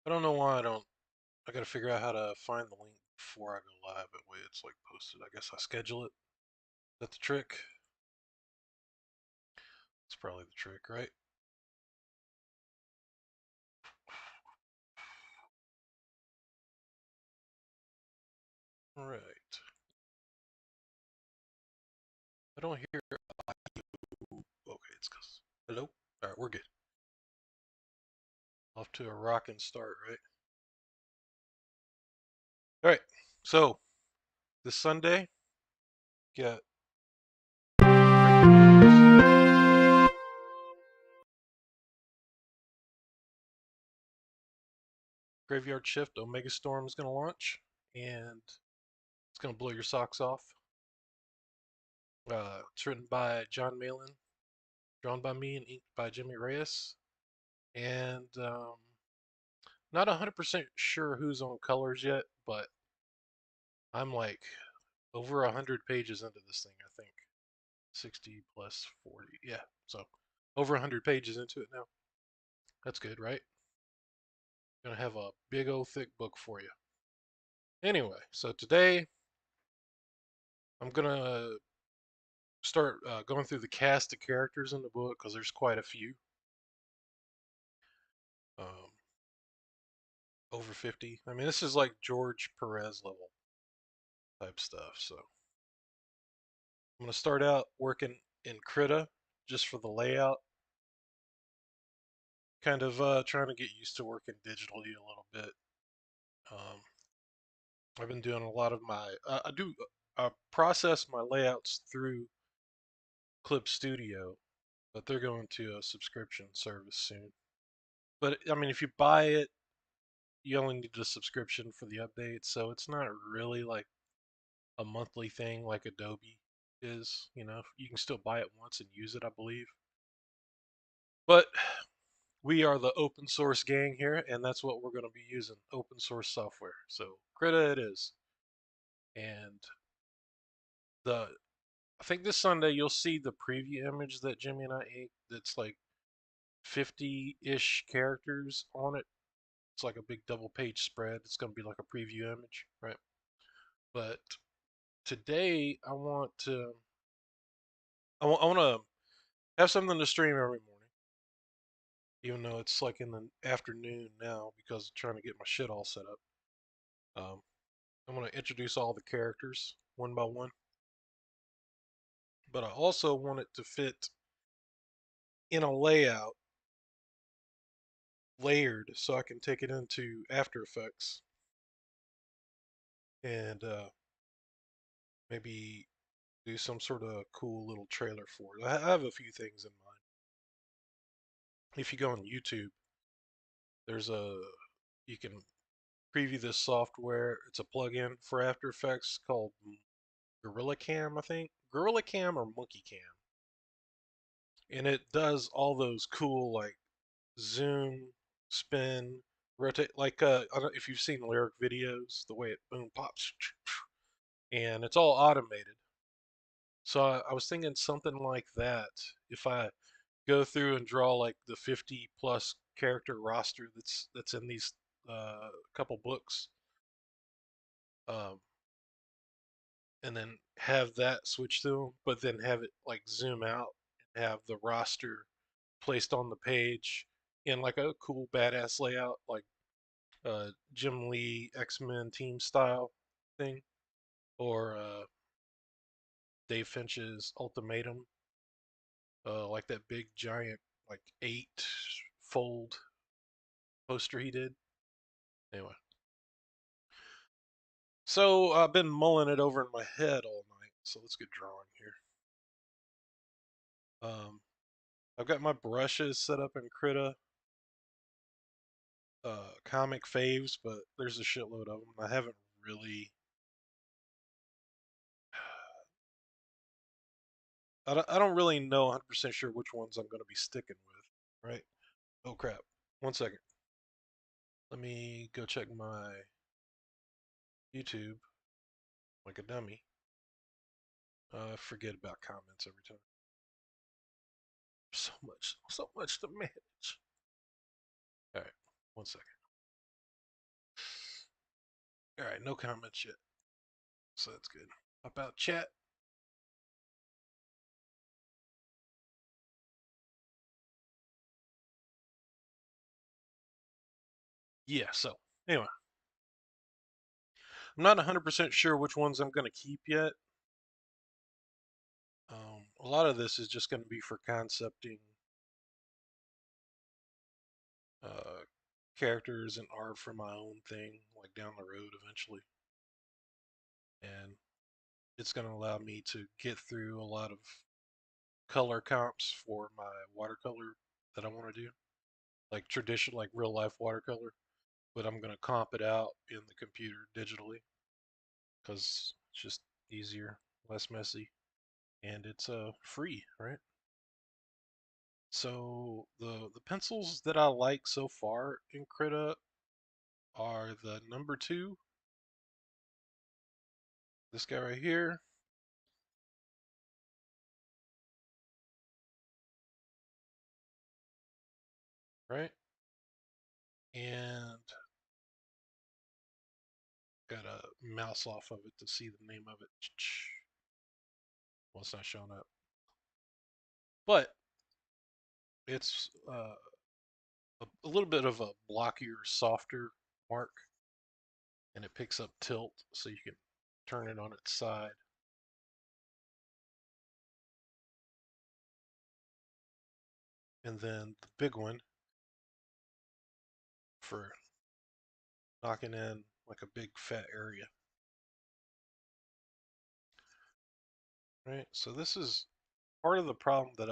I don't know why I don't. I gotta figure out how to find the link before I go live. That way it's like posted. I guess I schedule it. Is that the trick? That's probably the trick, right? All right. I don't hear. Okay, it's cause. Hello. All right, we're good. Off to a rocking start, right? All right. So this Sunday, got breaking news. Graveyard Shift Omega Storm is gonna launch, and it's gonna blow your socks off. It's written by John Malin, drawn by me, and inked by Jimmy Reyes. And not 100% sure who's on colors yet, but I'm like over 100 pages into this thing, I think. 60 plus 40. Yeah, so over 100 pages into it now. That's good, right? Gonna have a big old thick book for you. Anyway, so today I'm gonna start going through the cast of characters in the book because there's quite a few. Um, over 50. I mean, this is like George Perez level type stuff. So I'm gonna start out working in Krita just for the layout. Kind of trying to get used to working digitally a little bit. Um, I've been doing a lot of my I do process my layouts through Clip Studio, but they're going to a subscription service soon. But I mean, if you buy it, you only need a subscription for the updates, so it's not really like a monthly thing like Adobe is. You know, you can still buy it once and use it, I believe. But we are the open source gang here, and that's what we're going to be using, open source software. So Krita it is. And the I think this Sunday you'll see the preview image that Jimmy and I inked that's like 50-ish characters on it. It's like a big double page spread. It's going to be like a preview image, right? But today I want to have something to stream every morning, even though it's like in the afternoon now because I'm trying to get my shit all set up. I'm going to introduce all the characters one by one, but I also want it to fit in a layout layered so I can take it into After Effects and maybe do some sort of cool little trailer for it. I have a few things in mind. If you go on YouTube, there's a you can preview this software. It's a plugin for After Effects called Gorilla Cam, I think. Gorilla Cam or Monkey Cam. And it does all those cool like zoom, spin, rotate like I don't if you've seen lyric videos, the way it boom pops and it's all automated. So I was thinking something like that. If I go through and draw like the 50 plus character roster that's in these couple books, um, and then have that switch to them, but then have it like zoom out and have the roster placed on the page in like a cool badass layout, like Jim Lee X-Men team style thing, or Dave Finch's Ultimatum, like that big giant like 8 fold poster he did. Anyway, so I've been mulling it over in my head all night. So let's get drawing here. Um, I've got my brushes set up in Krita, comic faves, but there's a shitload of them. I haven't really. I don't really know 100% sure which ones I'm going to be sticking with, right? Oh crap. One second. Let me go check my YouTube like a dummy. I forget about comments every time. So much to manage. All right, one second. All right, no comments yet, so that's good. How about chat? Yeah. So anyway, I'm not 100% sure which ones I'm gonna keep yet. A lot of this is just gonna be for concepting uh, characters and art for my own thing, like down the road eventually, and it's gonna allow me to get through a lot of color comps for my watercolor that I want to do, like traditional, like real life watercolor. But I'm gonna comp it out in the computer digitally because it's just easier, less messy, and it's free, right? So the pencils that I like so far in Krita are the number two, this guy right here, right? And got a mouse off of it to see the name of it. Well, it's not showing up, but it's a little bit of a blockier, softer mark, and it picks up tilt, so you can turn it on its side. And then the big one for knocking in like a big fat area, right? So this is part of the problem that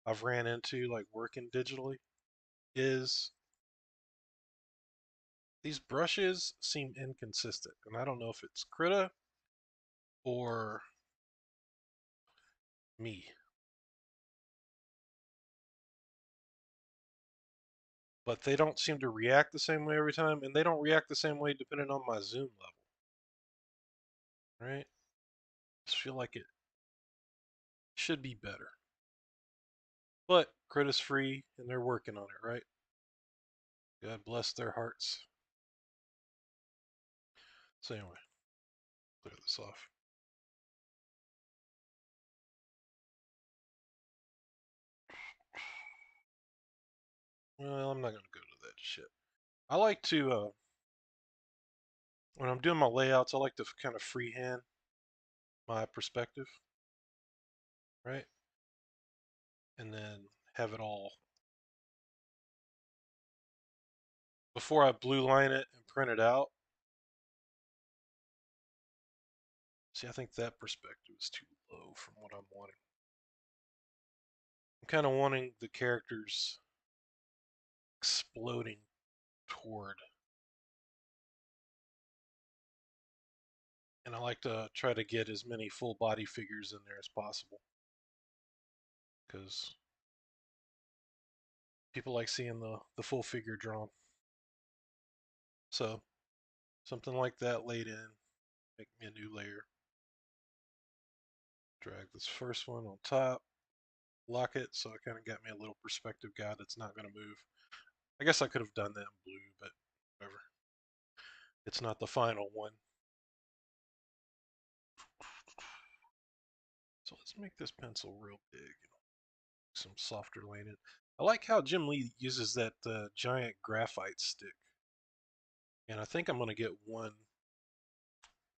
I've ran into like working digitally is these brushes seem inconsistent, and I don't know if it's Krita or me, but they don't seem to react the same way every time, and they don't react the same way depending on my zoom level, right? I just feel like it should be better. But Krita's free, and they're working on it, right? God bless their hearts. So anyway, clear this off. Well, I'm not gonna go to that shit. I like to when I'm doing my layouts, I like to kind of freehand my perspective, right? And then have it all before I blue line it and print it out. See, I think that perspective is too low from what I'm wanting. I'm kind of wanting the characters exploding toward, and I like to try to get as many full body figures in there as possible because people like seeing the full figure drawn. So something like that laid in, make me a new layer. Drag this first one on top, lock it, so it kind of got me a little perspective guide that's not going to move. I guess I could have done that in blue, but whatever. It's not the final one. So let's make this pencil real big, some softer lining. I like how Jim Lee uses that giant graphite stick, and I think I'm going to get one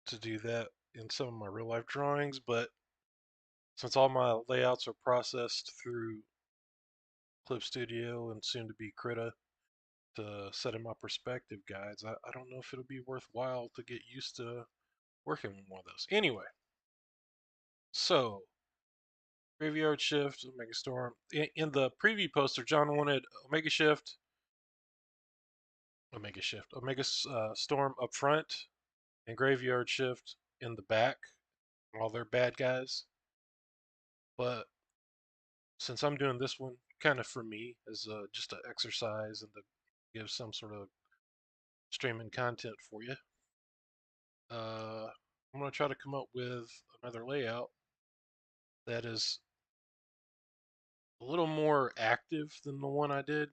to do that in some of my real life drawings, but since all my layouts are processed through Clip Studio and soon to be Krita to setting my perspective guides, I don't know if it'll be worthwhile to get used to working with one of those. Anyway, so Graveyard Shift, Omega Storm. In the preview poster, John wanted Omega Storm up front, and Graveyard Shift in the back. All their bad guys. But since I'm doing this one kind of for me as just an exercise and to give some sort of streaming content for you, I'm going to try to come up with another layout that is a little more active than the one I did.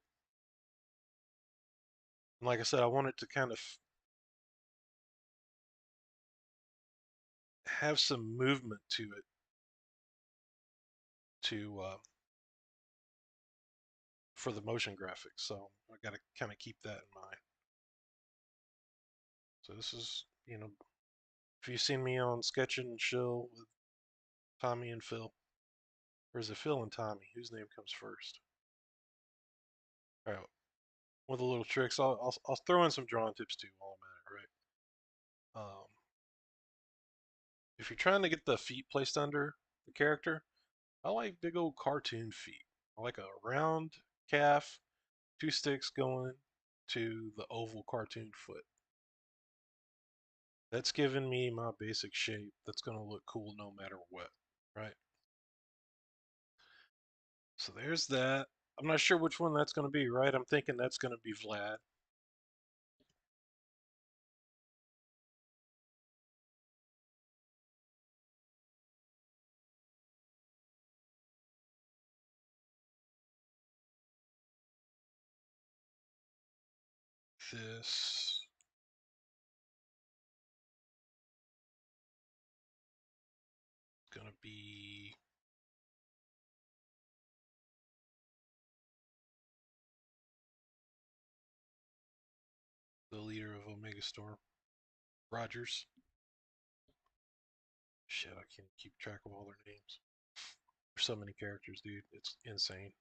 And like I said, I want it to kind of have some movement to it to for the motion graphics. So I got to kind of keep that in mind. So this is, if you've seen me on Sketch and Chill with Tommy and Phil, or is it Phil and Tommy? Whose name comes first? All right, one of the little tricks. I'll throw in some drawing tips too while I'm at it, right? If you're trying to get the feet placed under the character, I like big old cartoon feet. I like a round calf, two sticks going to the oval cartoon foot. That's giving me my basic shape that's going to look cool no matter what, right? So there's that. I'm not sure which one that's going to be, right? I'm thinking that's going to be Vlad. This is going to be the leader of Omega Storm, Rogers. Shit, I can't keep track of all their names. There's so many characters, dude. It's insane.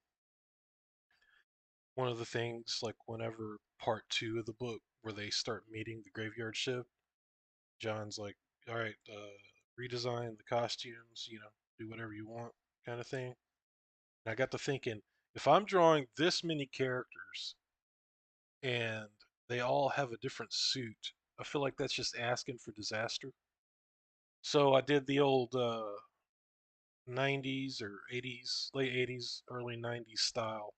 One of the things, like whenever part two of the book, where they start meeting the graveyard shift, John's like, all right, redesign the costumes, do whatever you want, kind of thing. And I got to thinking, if I'm drawing this many characters and they all have a different suit, I feel like that's just asking for disaster. So I did the old 90s or 80s, late 80s, early 90s style.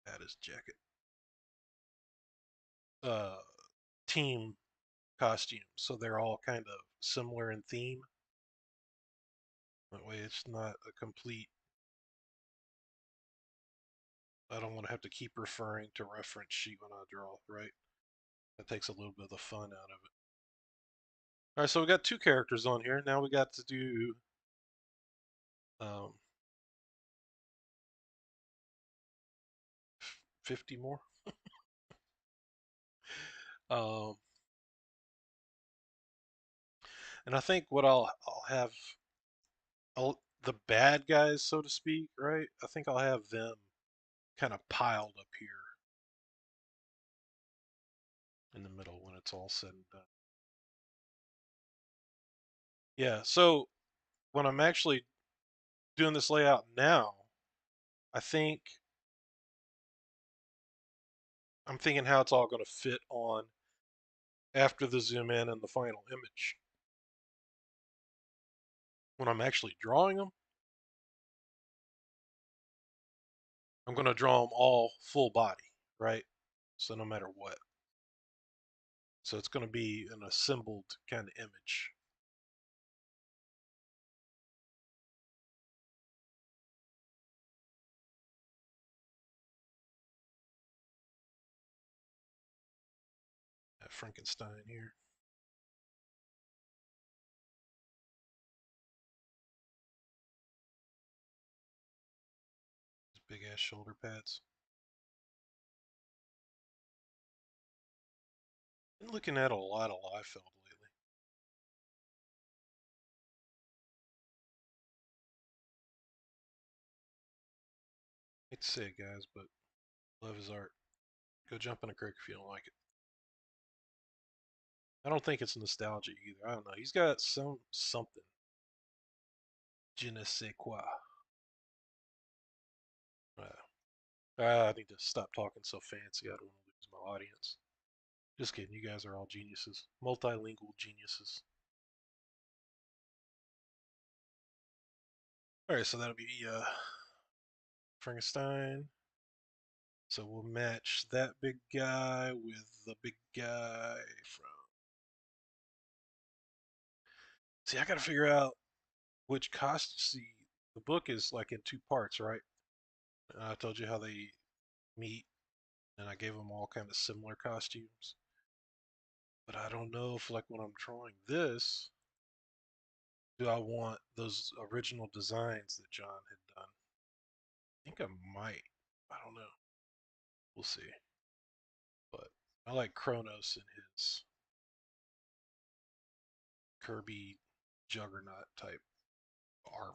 That is jacket. Uh, team costumes, so they're all kind of similar in theme. That way, it's not a complete. I don't want to have to keep referring to reference sheet when I draw, right? That takes a little bit of the fun out of it. All right, so we got two characters on here. Now we got to do um, 50 more. Um, and I think what I'll have the bad guys, so to speak, right? I think I'll have them kind of piled up here in the middle when it's all said and done. Yeah, so when I'm actually doing this layout now, I think I'm thinking how it's all going to fit on after the zoom in and the final image. When I'm actually drawing them, I'm going to draw them all full body, right? So no matter what. So it's going to be an assembled kind of image. That Frankenstein here. His big ass shoulder pads. Been looking at a lot of Liefeld lately. Hate to say it, guys, but love his art. Go jump in a creek if you don't like it. I don't think it's nostalgia either. I don't know. He's got something. Je ne sais quoi. I need to stop talking so fancy. I don't want to lose my audience. Just kidding. You guys are all geniuses. Multilingual geniuses. Alright, so that'll be Frankenstein. So we'll match that big guy with the big guy from. See, I gotta figure out which costume. See, the book is like in two parts, right? I told you how they meet and I gave them all kind of similar costumes. But I don't know if, like, when I'm drawing this, do I want those original designs that John had done? I think I might. I don't know. We'll see. But I like Kronos in his Kirby Juggernaut type armor.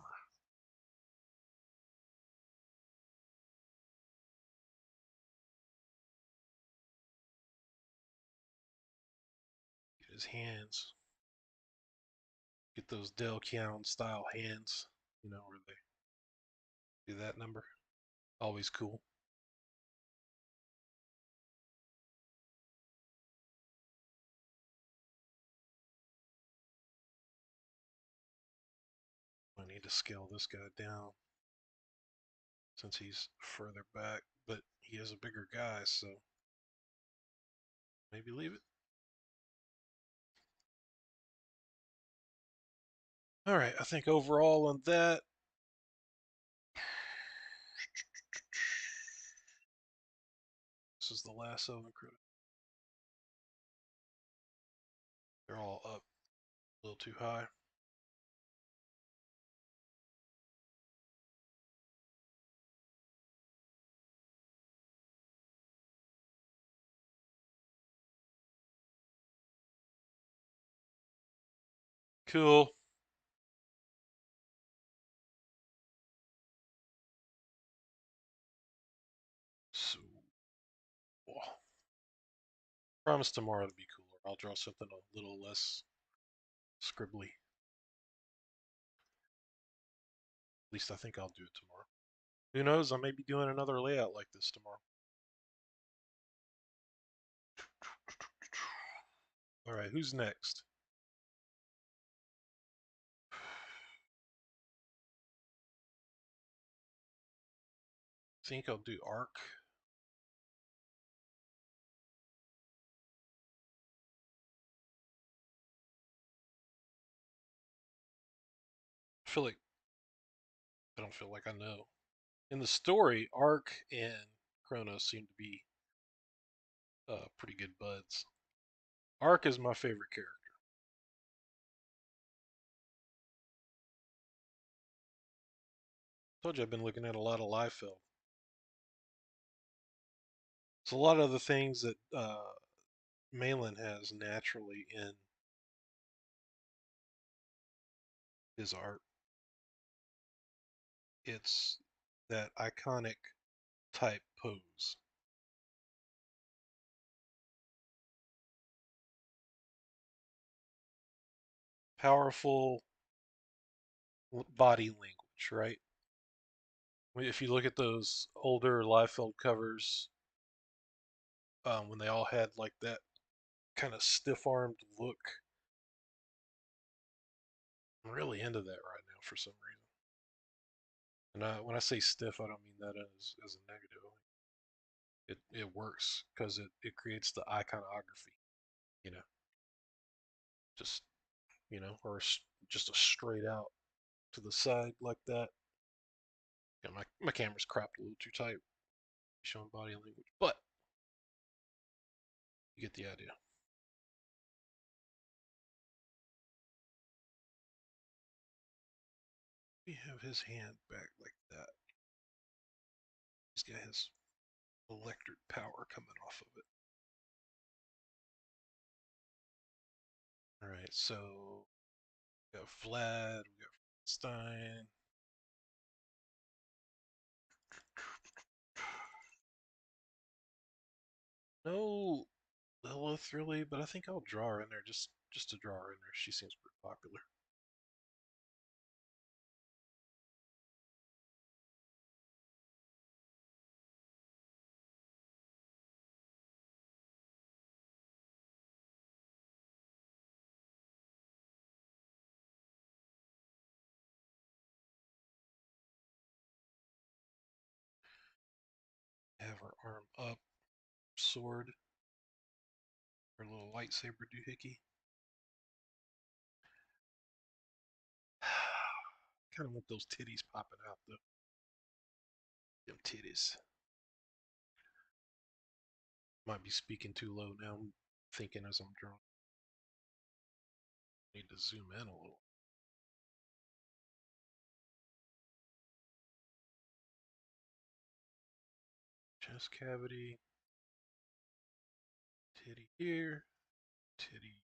Get his hands. Get those Del Keown style hands. You know, where they do that number. Always cool. I need to scale this guy down since he's further back, but he is a bigger guy, so maybe leave it. All right, I think overall on that, this is the lasso and credit. They're all up a little too high. Cool. So, oh, promise tomorrow to be cooler. I'll draw something a little less scribbly. At least I think I'll do it tomorrow. Who knows? I may be doing another layout like this tomorrow. All right, who's next? Think I'll do Arc. I feel like I don't feel like I know. In the story, Arc and Kronos seem to be pretty good buds. Arc is my favorite character. Told you I've been looking at a lot of Liefeld. So a lot of the things that Malin has naturally in his art. It's that iconic type pose. Powerful body language, right? If you look at those older Liefeld covers, when they all had like that kind of stiff-armed look, I'm really into that right now for some reason. And when I say stiff, I don't mean that as a negative. It works because it creates the iconography, you know, just or just a straight out to the side like that. Yeah, my camera's cropped a little too tight, showing body language, but you get the idea. We have his hand back like that. He's got his electric power coming off of it. All right, so we got Vlad, we got Stein. No Lilith really, but I think I'll draw her in there just to draw her in there. She seems pretty popular. Have her arm up, sword, her little lightsaber doohickey. Kind of want those titties popping out though. Them titties. Might be speaking too low now. I'm thinking as I'm drawing. Need to zoom in a little. Chest cavity, titty here, titty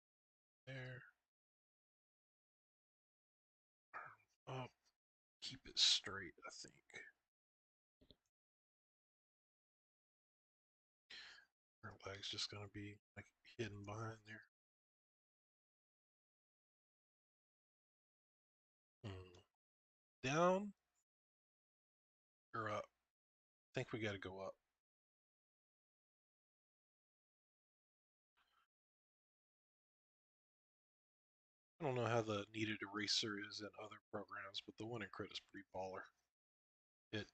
there. Arm up. Keep it straight, I think. Her leg's just gonna be like hidden behind there. Hmm. Down or up? I think we gotta go up. I don't know how the kneaded eraser is in other programs, but the one in Crit is pretty baller. It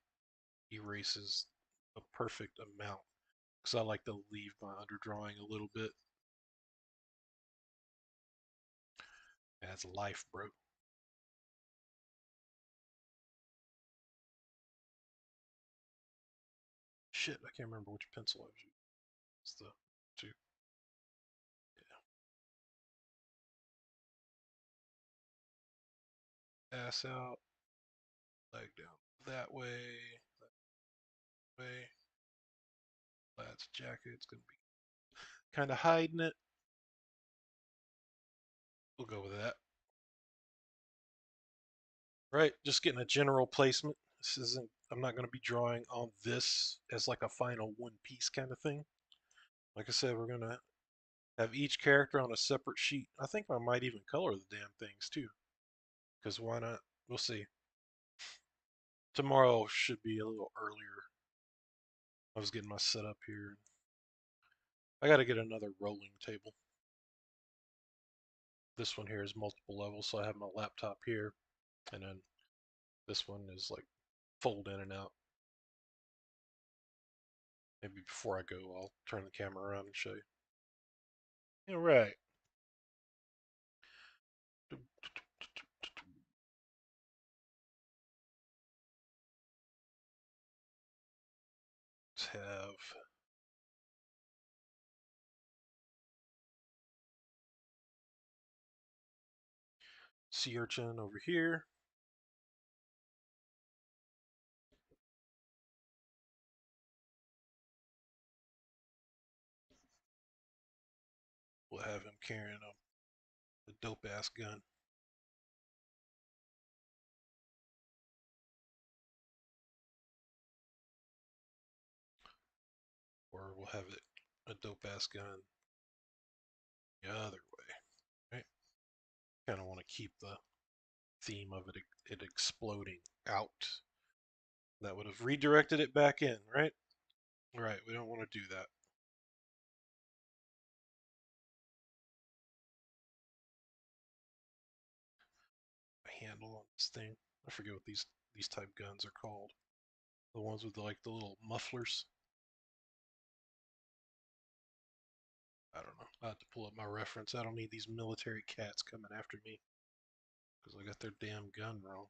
erases a perfect amount because I like to leave my underdrawing a little bit. Adds life, bro. Shit, I can't remember which pencil I was using. It's the two. Yeah. Ass out, leg down that way. Lad's jacket. It's gonna be kind of hiding it. We'll go with that. Right, just getting a general placement. This isn't. I'm not going to be drawing on this as like a final one piece kind of thing. Like I said, we're gonna have each character on a separate sheet. I think I might even color the damn things too. Because why not? We'll see. Tomorrow should be a little earlier. I was getting my setup here. I got to get another rolling table. This one here is multiple levels, so I have my laptop here, and then this one is like fold in and out. Maybe before I go, I'll turn the camera around and show you. Yeah, right. Let's have sea urchin over here. We'll have him carrying a dope ass gun. Or we'll have it a dope ass gun the other way. Right? Kind of want to keep the theme of it exploding out. That would have redirected it back in, right? Right, we don't want to do that. A handle on this thing. I forget what these type guns are called. The ones with like the little mufflers. I don't know. I have to pull up my reference. I don't need these military cats coming after me because I got their damn gun wrong.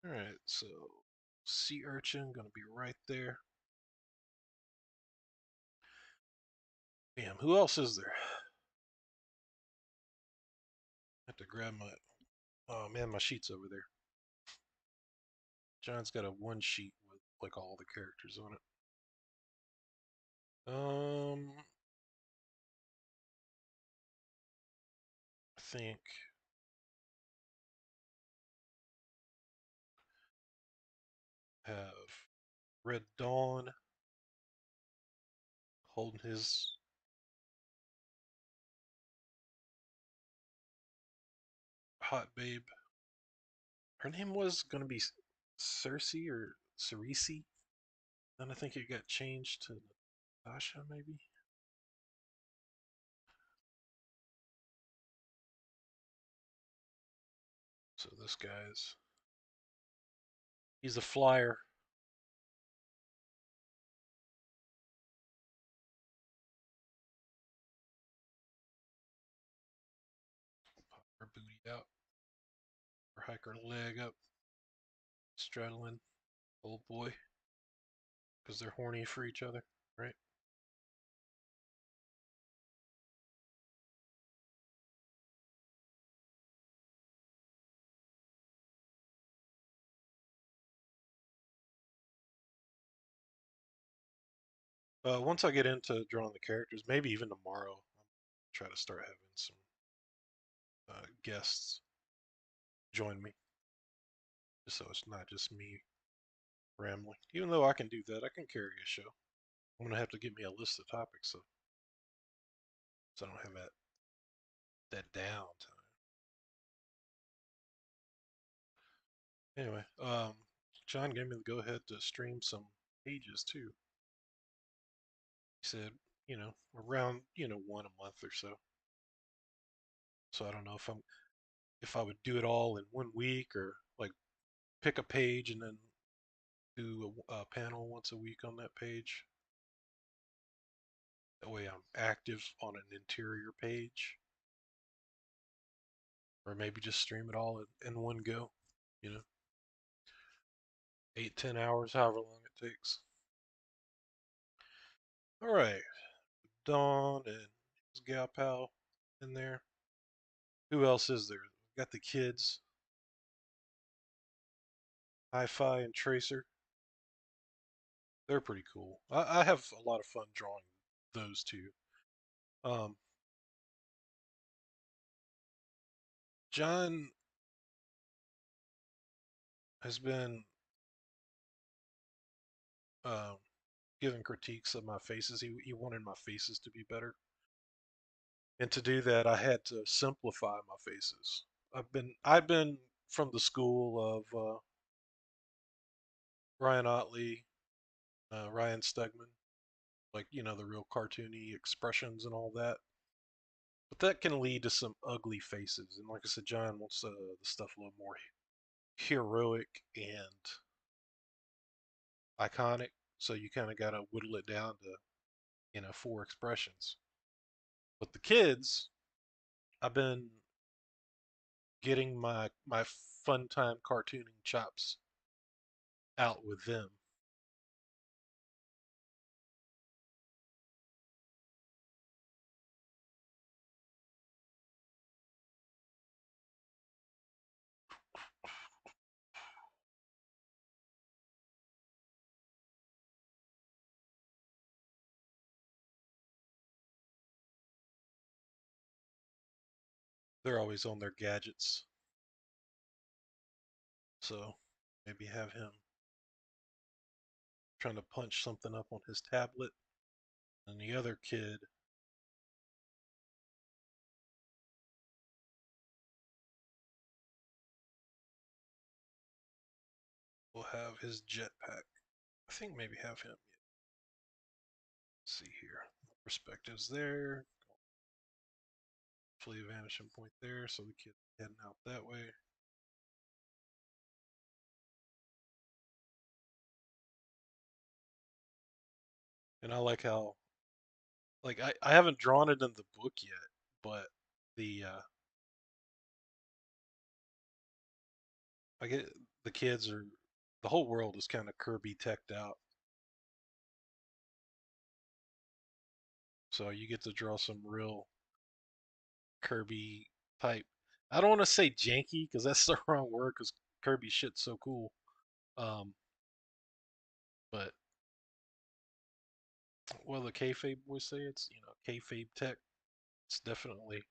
All right, so sea urchin gonna be right there. Damn, who else is there? I have to grab my. Oh man, my sheet's over there. John's got a one sheet with like all the characters on it. I think have Red Dawn holding his hot babe. Her name was gonna be Cersei or Cerisi. Then I think it got changed to Natasha, maybe. So this guy's he's a flyer. Pop her booty out or hike her leg up. straddling old boy because they're horny for each other, right? Once I get into drawing the characters, maybe even tomorrow, I'll try to start having some guests join me, just so it's not just me rambling. Even though I can do that, I can carry a show. I'm gonna have to get me a list of topics so I don't have that downtime. Anyway, John gave me the go ahead to stream some pages too. He said, around one a month or so. So I don't know if I would do it all in 1 week or like pick a page and then do a panel once a week on that page. That way I'm active on an interior page, or maybe just stream it all in one go. You know, 8, 10 hours, however long it takes. All right, Dawn and his gal pal in there. Who else is there? Got the kids, Hi-Fi and Tracer. They're pretty cool. I have a lot of fun drawing those two. Um, John has been um, giving critiques of my faces. He wanted my faces to be better, and to do that, I had to simplify my faces. I've been from the school of Ryan Otley, Ryan Stegman, like the real cartoony expressions and all that. But that can lead to some ugly faces. And like I said, John wants the stuff a little more heroic and iconic. So you kind of got to whittle it down to, 4 expressions. But the kids, I've been getting my fun time cartooning chops out with them. They're always on their gadgets. So maybe have him trying to punch something up on his tablet, and the other kid will have his jetpack. I think maybe have him. Let's see here. Perspectives there. Hopefully a vanishing point there, so the kid heading out that way. And I like how, like, I haven't drawn it in the book yet, but the I get the kids are the whole world is kind of Kirby teched out, so you get to draw some real Kirby type. I don't want to say janky because that's the wrong word because Kirby shit's so cool. Um, but well, the kayfabe boys say it's kayfabe tech. It's definitely.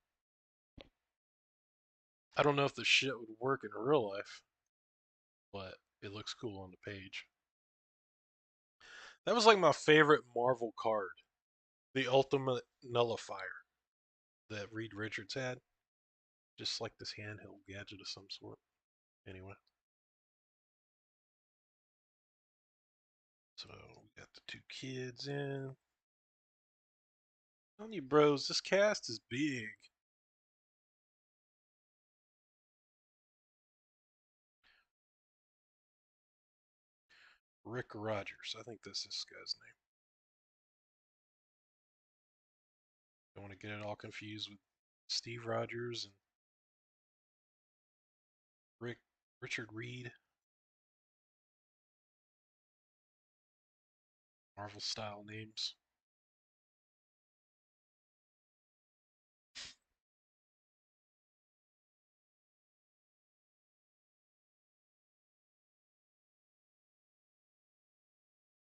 I don't know if the shit would work in real life, but it looks cool on the page. That was like my favorite Marvel card, the Ultimate Nullifier that Reed Richards had. Just like this handheld gadget of some sort. Anyway, so we got the two kids in. I'm telling you, bros, this cast is big. Rick Rogers, I think that's this guy's name. Don't want to get it all confused with Steve Rogers and Richard Reed. Marvel style names.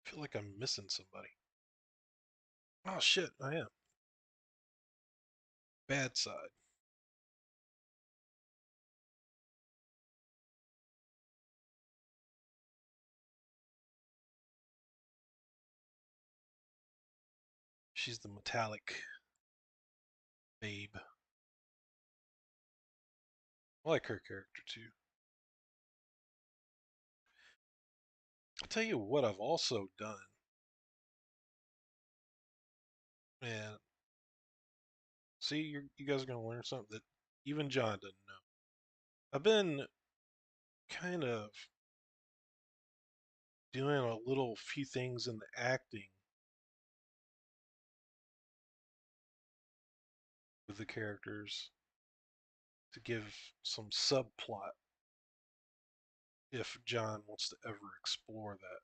I feel like I'm missing somebody. Oh shit, I am. Bad side. She's the metallic babe. I like her character too. I'll tell you what I've also done, and see, you guys are gonna learn something that even John doesn't know. I've been kind of doing a little few things in the acting with the characters to give some subplot if John wants to ever explore that.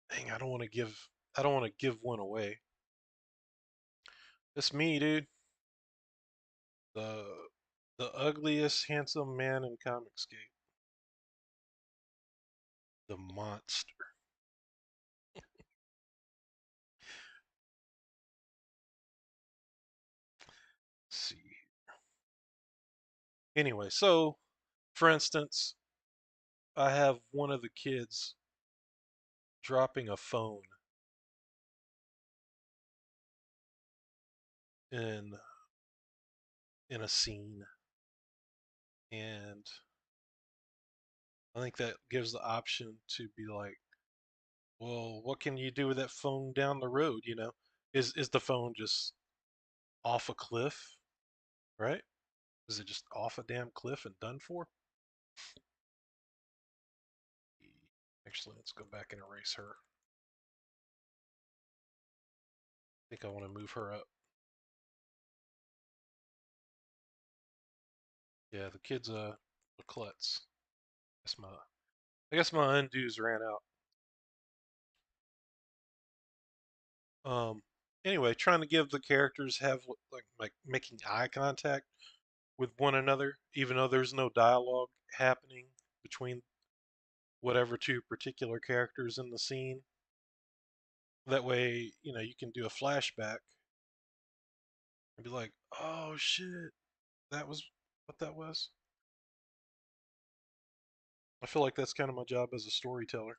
Dang, I don't want to give one away. It's me, dude. The the ugliest handsome man in Comicscape. The monster. Let's see. Anyway, so for instance, I have one of the kids dropping a phone in in a scene, and I think that gives the option to be like, well, what can you do with that phone down the road? Is the phone just off a cliff, right? Is it just off a damn cliff and done for? Actually, let's go back and erase her. I think I want to move her up. Yeah, the kid's a klutz. That's my I guess my undos ran out. Um, anyway, trying to give the characters have like making eye contact with one another, even though there's no dialogue happening between whatever two particular characters in the scene. That way, you can do a flashback and be like, "Oh shit, that was what that was." I feel like that's kind of my job as a storyteller.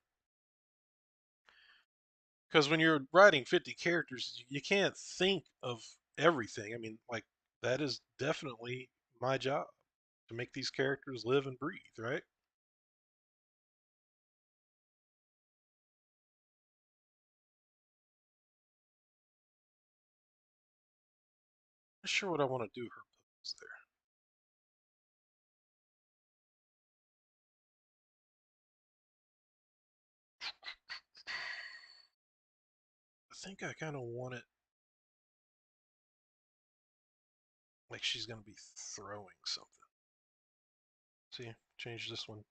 Because when you're writing 50 characters, you can't think of everything. I mean, like, that is definitely my job to make these characters live and breathe, right? Not sure what I want to do her pose there. I think I kind of want it like she's going to be throwing something. See, change this one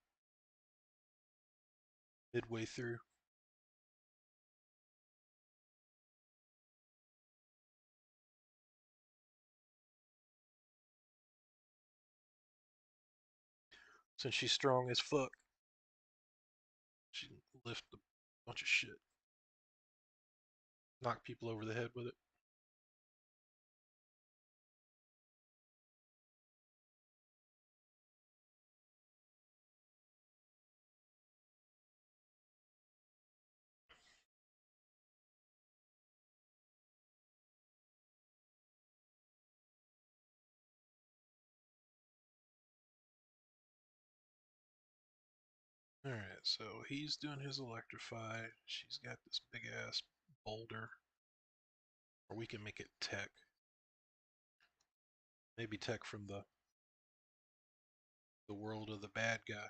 midway through. Since she's strong as fuck, she can lift a bunch of shit, knock people over the head with it. Alright, so he's doing his electrify. She's got this big ass boulder. Or we can make it tech. Maybe tech from the world of the bad guy.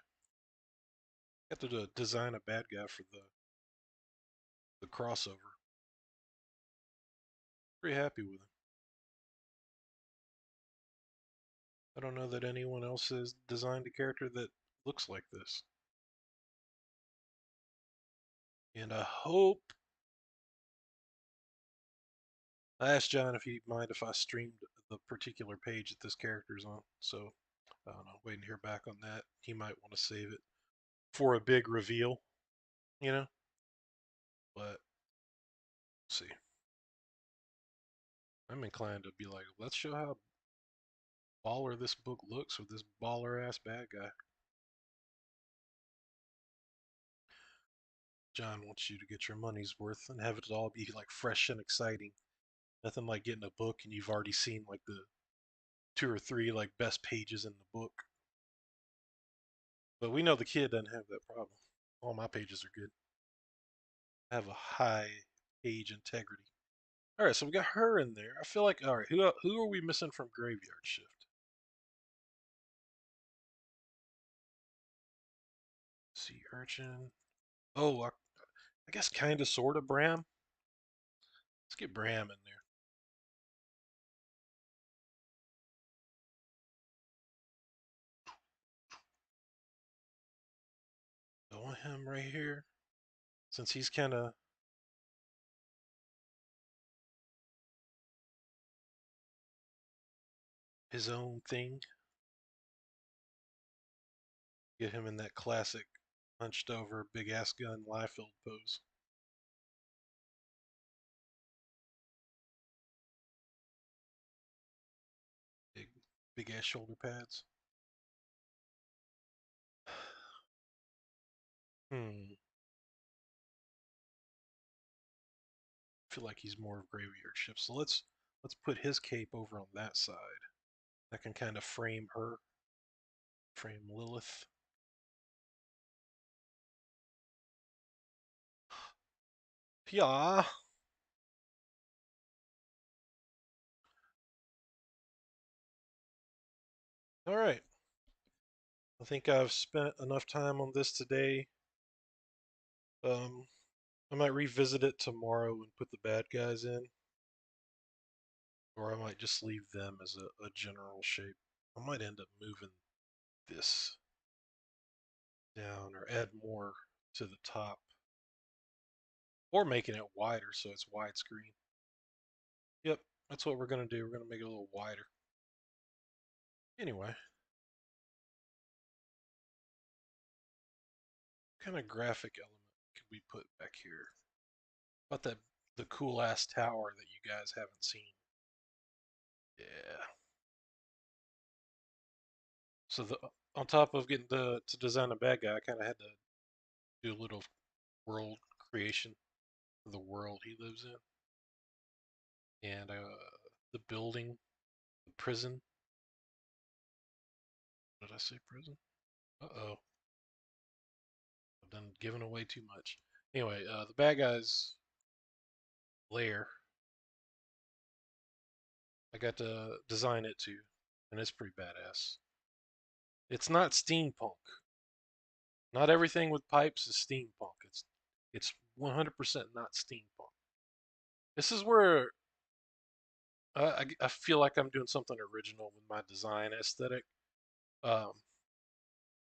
Have to design a bad guy for the crossover. Pretty happy with him. I don't know that anyone else has designed a character that looks like this. And I hope I asked John if he'd mind if I streamed the particular page that this character's on. So I don't know, waiting to hear back on that. He might want to save it for a big reveal, you know? But let's see. I'm inclined to be like, let's show how baller this book looks with this baller ass bad guy. John wants you to get your money's worth and have it all be like fresh and exciting. Nothing like getting a book and you've already seen like the two or three like best pages in the book. But we know the kid doesn't have that problem. All my pages are good. I have a high page integrity. All right, so we got her in there. I feel like all right, who are we missing from Graveyard Shift? Sea urchin. Oh, I guess kind of, sort of Bram. Let's get Bram in there. I want him right here since he's kind of his own thing. Get him in that classic hunched over, big ass gun, Liefeld pose. Big, big ass shoulder pads. Hmm. I feel like he's more of Graveyard Shift. So let's put his cape over on that side. That can kind of frame her, frame Lilith. Yeah. All right. I think I've spent enough time on this today. Um, I might revisit it tomorrow and put the bad guys in, or I might just leave them as a general shape. I might end up moving this down or add more to the top, or making it wider so it's widescreen. Yep, that's what we're gonna do. We're gonna make it a little wider. Anyway, what kind of graphic element could we put back here? About that the cool ass tower that you guys haven't seen. Yeah. So the on top of getting to design a bad guy, I kind of had to do a little world creation of the world he lives in, and the building, the prison. Did I say prison? Uh-oh, I've done given away too much. Anyway, the bad guy's lair. I got to design it too, and it's pretty badass. It's not steampunk. Not everything with pipes is steampunk. It's 100% not steampunk. This is where I feel like I'm doing something original with my design aesthetic. Um,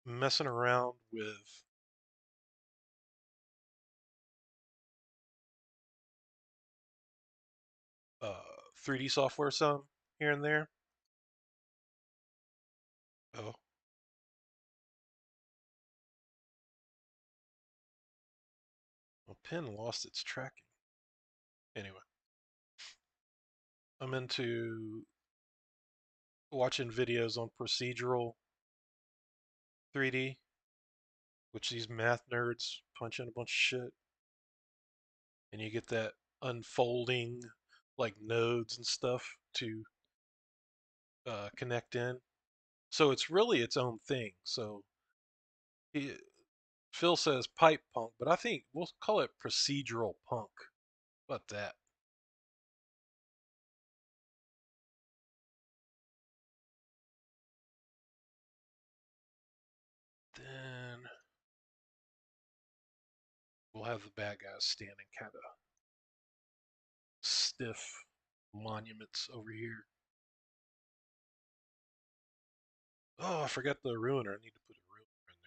Messing around with 3D software some here and there. Oh, my pen lost its tracking. Anyway, I'm into watching videos on procedural 3D, which these math nerds punch in a bunch of shit, and you get that unfolding like nodes and stuff to connect in. So it's really its own thing. So he, Phil says pipe punk, but I think we'll call it procedural punk. How about that? Then we'll have the bad guys standing kind of stiff monuments over here. Oh, I forgot the ruiner. I need to put a ruiner in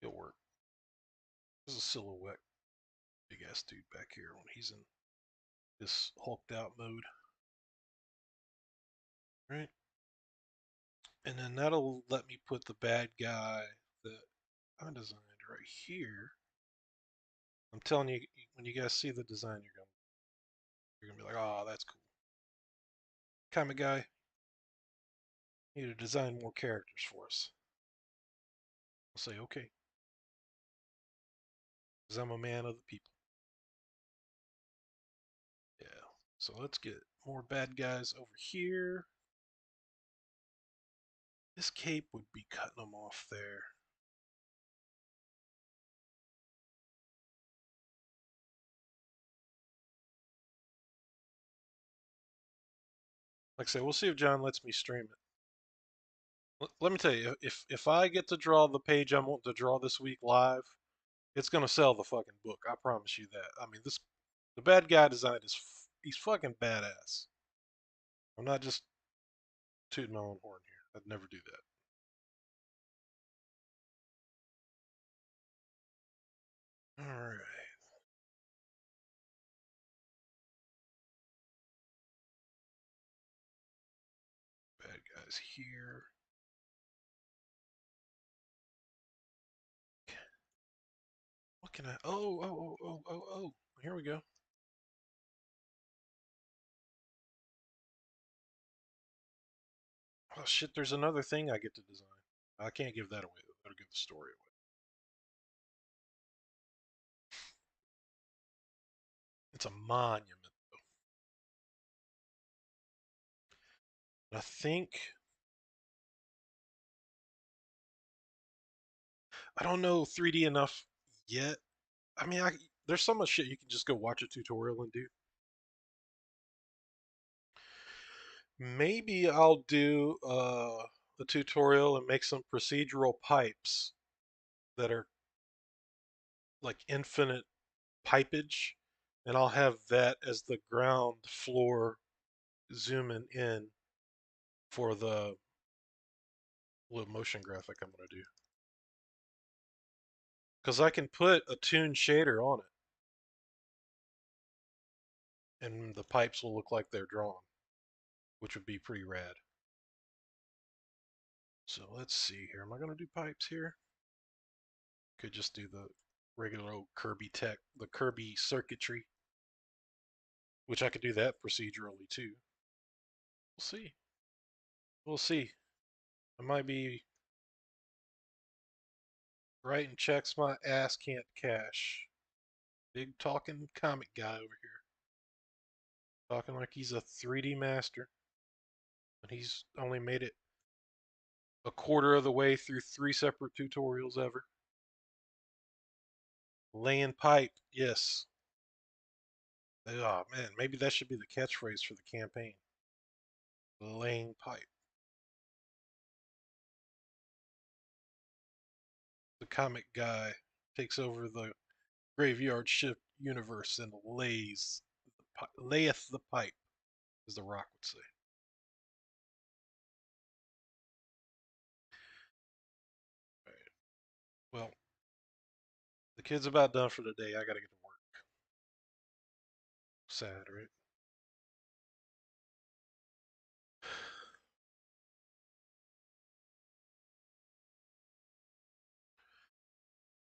there. It'll work. There's a silhouette. Big ass dude back here when he's in this hulked out mode. Right? And then that'll let me put the bad guy that I designed right here. I'm telling you, when you guys see the design, you're gonna be like, oh, that's cool. Comic guy, you need to design more characters for us. I'll say, okay, because I'm a man of the people. Yeah. So let's get more bad guys over here. This cape would be cutting them off there. Like I said, we'll see if John lets me stream it. Let me tell you, if I get to draw the page I'm wanting to draw this week live, it's gonna sell the fucking book. I promise you that. I mean, the bad guy design is he's fucking badass. I'm not just tooting my own horn here. I'd never do that. All right, bad guys here. What can I? Oh! Here we go. Oh shit! There's another thing I get to design. I can't give that away. I better give the story away. It's a monument. I think I don't know 3D enough yet. I mean, there's so much shit you can just go watch a tutorial and do. Maybe I'll do a tutorial and make some procedural pipes that are like infinite pipage, and I'll have that as the ground floor zooming in for the little motion graphic I'm going to do. Because I can put a toon shader on it, and the pipes will look like they're drawn, which would be pretty rad. So let's see here. Am I going to do pipes here? Could just do the regular old Kirby tech, the Kirby circuitry, which I could do that procedurally too. We'll see. We'll see. I might be writing checks my ass can't cash. Big talking comic guy over here. Talking like he's a 3D master. And he's only made it a quarter of the way through 3 separate tutorials ever. Laying pipe, yes. Oh man, maybe that should be the catchphrase for the campaign. Laying pipe. The comic guy takes over the graveyard shift universe and layeth the pipe, as the Rock would say. Right. Well, the kid's about done for the day. I gotta get to work. Sad, right?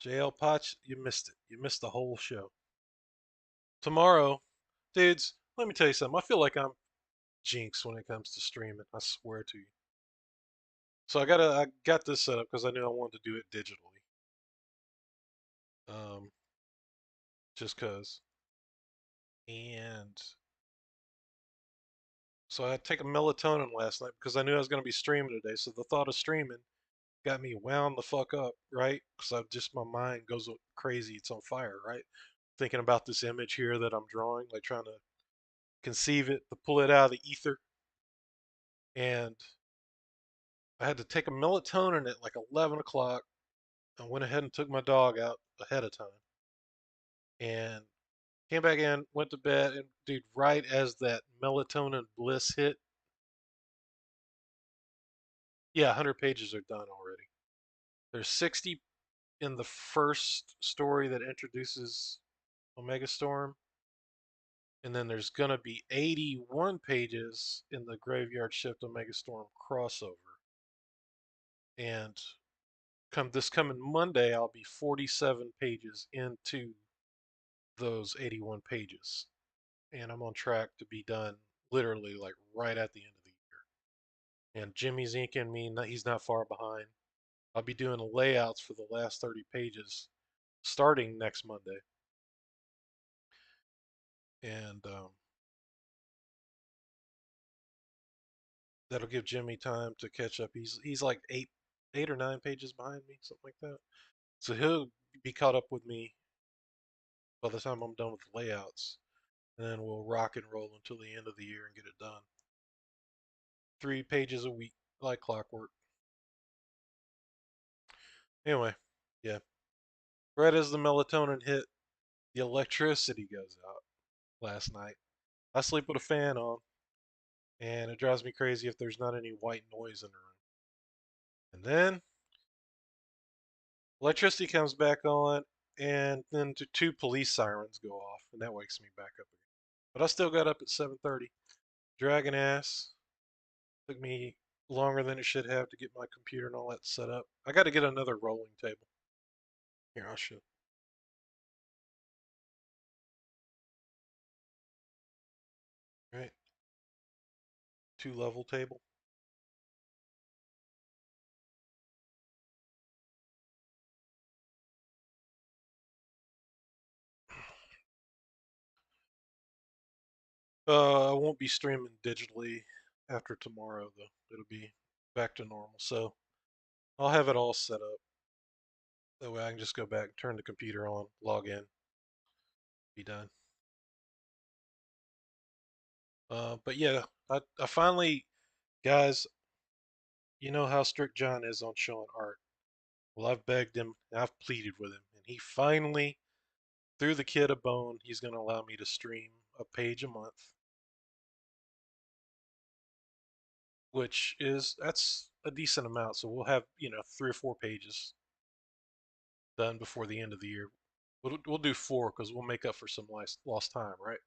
JL Potch, you missed it. You missed the whole show. Tomorrow, dudes, let me tell you something. I feel like I'm jinx when it comes to streaming. I swear to you. So I got this set up because I knew I wanted to do it digitally. Um, just cause. And so I had to take a melatonin last night because I knew I was gonna be streaming today. So the thought of streaming got me wound the fuck up, right? Because I just my mind goes crazy. It's on fire, right? Thinking about this image here that I'm drawing, like trying to conceive it, to pull it out of the ether. And I had to take a melatonin at like 11 o'clock. I went ahead and took my dog out ahead of time. And Came back in, went to bed, and dude, right as that melatonin bliss hit, yeah, 100 pages are done already. There's 60 in the first story that introduces Omega Storm, and then there's gonna be 81 pages in the Graveyard Shift Omega Storm crossover. And come this coming Monday, I'll be 47 pages into those 81 pages, and I'm on track to be done literally like right at the end of the year. And Jimmy's inking me; he's not far behind. I'll be doing layouts for the last 30 pages starting next Monday, and that'll give Jimmy time to catch up. He's like eight or nine pages behind me, something like that. So he'll be caught up with me by the time I'm done with the layouts, and then we'll rock and roll until the end of the year and get it done. 3 pages a week, like clockwork. Anyway, yeah. Right as the melatonin hit, the electricity goes out last night. I sleep with a fan on, and it drives me crazy if there's not any white noise in the room. And then electricity comes back on, and then two police sirens go off, and that wakes me back up again. But I still got up at 7:30, dragging ass. Took me longer than it should have to get my computer and all that set up. I got to get another rolling table. Here, I'll show. Right, 2 level table. I won't be streaming digitally after tomorrow though. It'll be back to normal. So I'll have it all set up. That way I can just go back, turn the computer on, log in, be done. But yeah, I finally, guys, you know how strict John is on showing art. Well, I've begged him, I've pleaded with him, and he finally threw the kid a bone. He's going to allow me to stream a page a month, which is that's a decent amount. So we'll have 3 or 4 pages done before the end of the year. We'll do 4 because we'll make up for some lost time, right?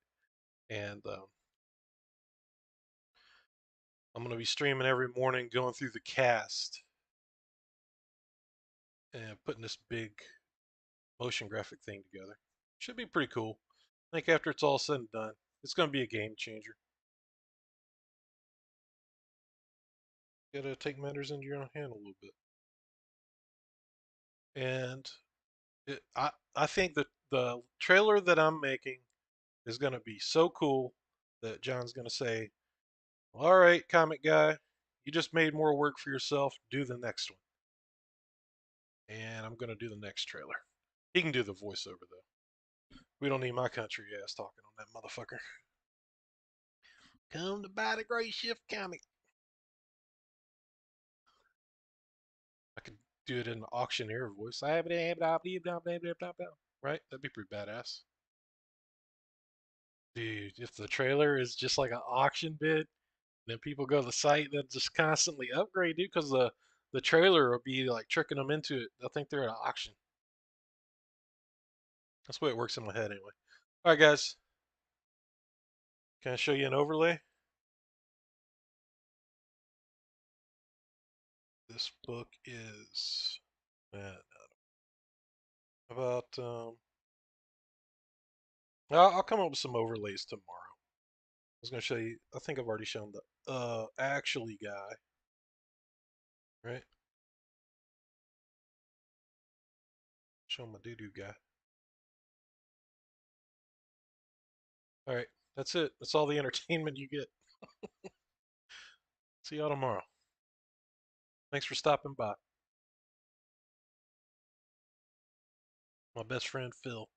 And I'm going to be streaming every morning, going through the cast and putting this big motion graphic thing together. Should be pretty cool. I think after it's all said and done, it's going to be a game changer. You gotta take matters into your own hand a little bit. And I think that the trailer that I'm making is going to be so cool that John's going to say, "All right, comic guy, you just made more work for yourself. Do the next one." And I'm going to do the next trailer. He can do the voiceover though. We don't need my country ass talking on that motherfucker. Come to buy the Gray Shift comic. I could do it in an auctioneer voice. Right? That'd be pretty badass. Dude, if the trailer is just like an auction bid, then people go to the site that just constantly upgrade, dude, because the trailer will be like tricking them into it. They'll think they're at an auction. That's the way it works in my head anyway. All right, guys, can I show you an overlay? This book is man, about I'll come up with some overlays tomorrow. I was gonna show you. I think I've already shown the actually guy, right? Show my doo doo guy. All right, that's it. That's all the entertainment you get. See y'all tomorrow. Thanks for stopping by. My best friend Phil.